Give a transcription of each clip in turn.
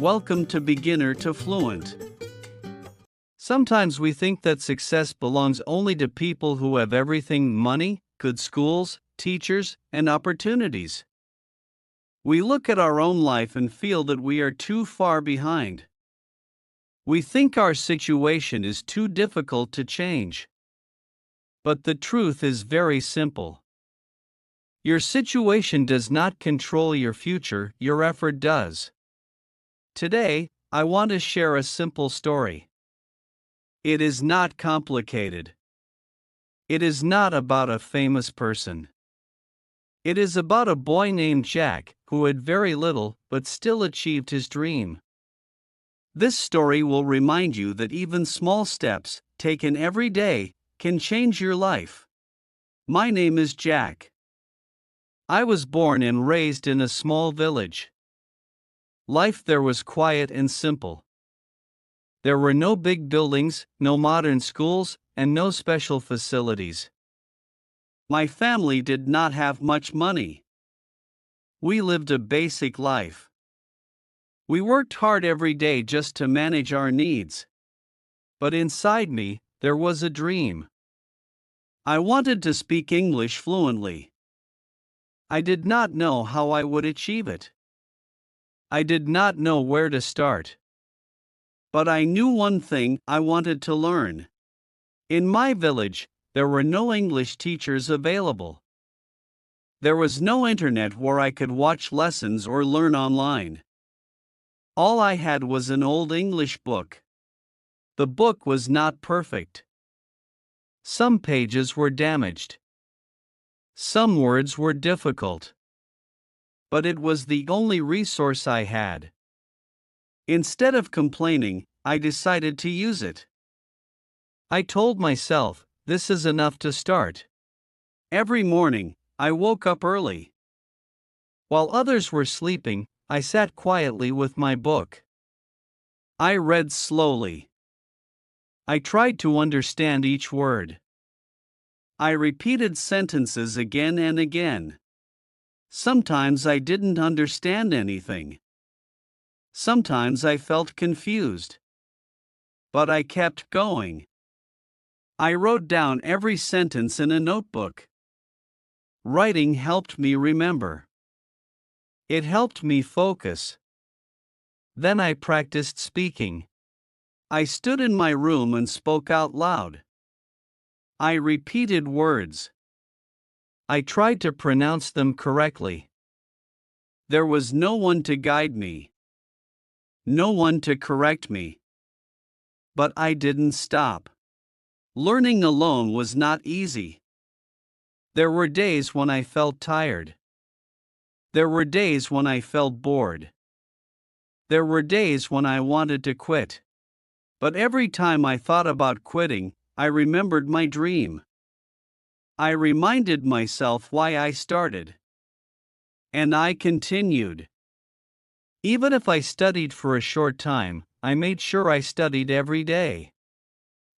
Welcome to Beginner to Fluent. Sometimes we think that success belongs only to people who have everything: money, good schools, teachers, and opportunities. We look at our own life and feel that we are too far behind. We think our situation is too difficult to change. But the truth is very simple. Your situation does not control your future, your effort does. Today, I want to share a simple story. It is not complicated. It is not about a famous person. It is about a boy named Jack who had very little but still achieved his dream. This story will remind you that even small steps, taken every day, can change your life. My name is Jack. I was born and raised in a small village. Life there was quiet and simple. There were no big buildings, no modern schools, and no special facilities. My family did not have much money. We lived a basic life. We worked hard every day just to manage our needs. But inside me, there was a dream. I wanted to speak English fluently. I did not know how I would achieve it. I did not know where to start. But I knew one thing: I wanted to learn. In my village, there were no English teachers available. There was no internet where I could watch lessons or learn online. All I had was an old English book. The book was not perfect. Some pages were damaged. Some words were difficult. But it was the only resource I had. Instead of complaining, I decided to use it. I told myself, this is enough to start. Every morning, I woke up early. While others were sleeping, I sat quietly with my book. I read slowly. I tried to understand each word. I repeated sentences again and again. Sometimes I didn't understand anything. Sometimes I felt confused. But I kept going. I wrote down every sentence in a notebook. Writing helped me remember. It helped me focus. Then I practiced speaking. I stood in my room and spoke out loud. I repeated words. I tried to pronounce them correctly. There was no one to guide me. No one to correct me. But I didn't stop. Learning alone was not easy. There were days when I felt tired. There were days when I felt bored. There were days when I wanted to quit. But every time I thought about quitting, I remembered my dream. I reminded myself why I started. And I continued. Even if I studied for a short time, I made sure I studied every day.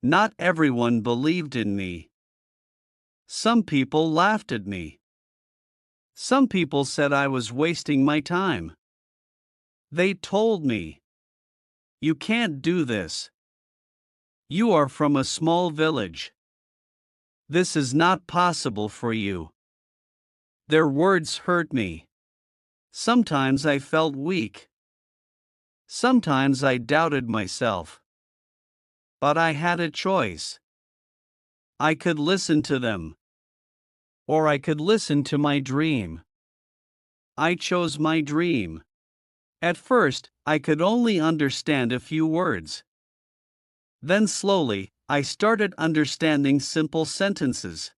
Not everyone believed in me. Some people laughed at me. Some people said I was wasting my time. They told me, "You can't do this. You are from a small village. This is not possible for you." Their words hurt me. Sometimes I felt weak. Sometimes I doubted myself. But I had a choice. I could listen to them. Or I could listen to my dream. I chose my dream. At first, I could only understand a few words. Then slowly, I started understanding simple sentences.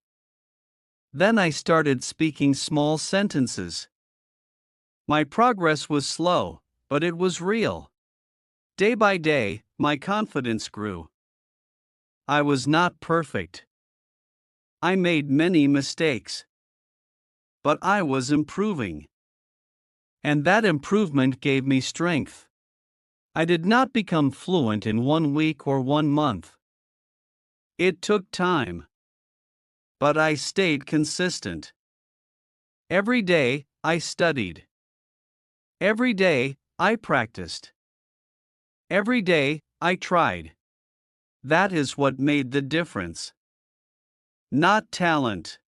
Then I started speaking small sentences. My progress was slow, but it was real. Day by day, my confidence grew. I was not perfect. I made many mistakes. But I was improving. And that improvement gave me strength. I did not become fluent in 1 week or 1 month. It took time. But I stayed consistent. Every day, I studied. Every day, I practiced. Every day, I tried. That is what made the difference. Not talent,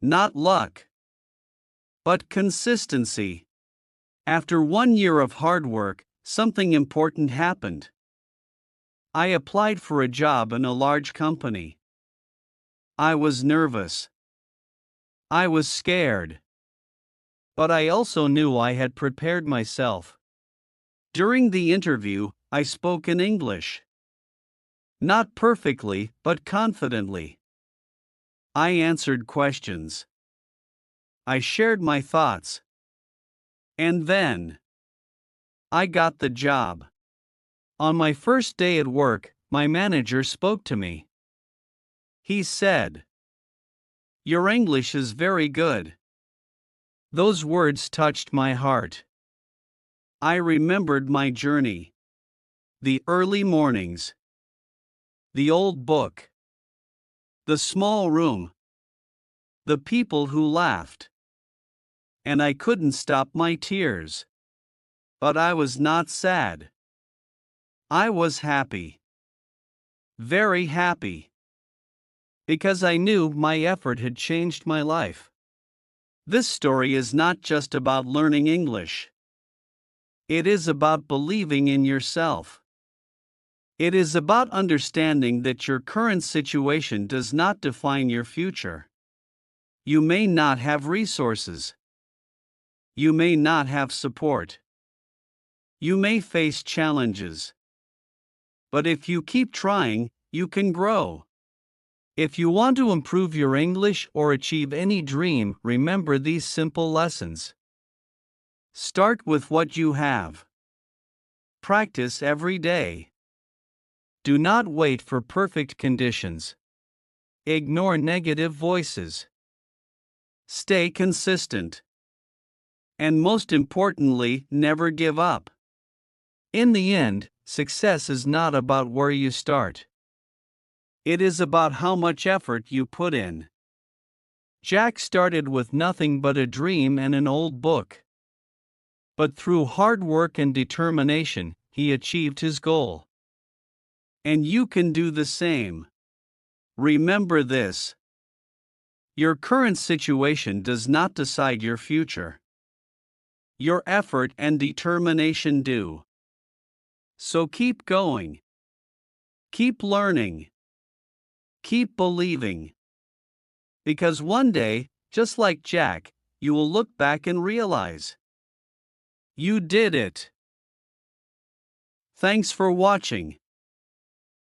not luck, but consistency. After 1 year of hard work, something important happened. I applied for a job in a large company. I was nervous. I was scared. But I also knew I had prepared myself. During the interview, I spoke in English. Not perfectly, but confidently. I answered questions. I shared my thoughts. And then, I got the job. On my first day at work, my manager spoke to me. He said, "Your English is very good." Those words touched my heart. I remembered my journey. The early mornings. The old book. The small room. The people who laughed. And I couldn't stop my tears. But I was not sad. I was happy. Very happy. Because I knew my effort had changed my life. This story is not just about learning English. It is about believing in yourself. It is about understanding that your current situation does not define your future. You may not have resources. You may not have support. You may face challenges. But if you keep trying, you can grow. If you want to improve your English or achieve any dream, remember these simple lessons. Start with what you have. Practice every day. Do not wait for perfect conditions. Ignore negative voices. Stay consistent. And most importantly, never give up. In the end, success is not about where you start. It is about how much effort you put in. Jack started with nothing but a dream and an old book. But through hard work and determination, he achieved his goal. And you can do the same. Remember this. Your current situation does not decide your future. Your effort and determination do. So keep going. Keep learning. Keep believing. Because one day, just like Jack, you will look back and realize you did it. Thanks for watching.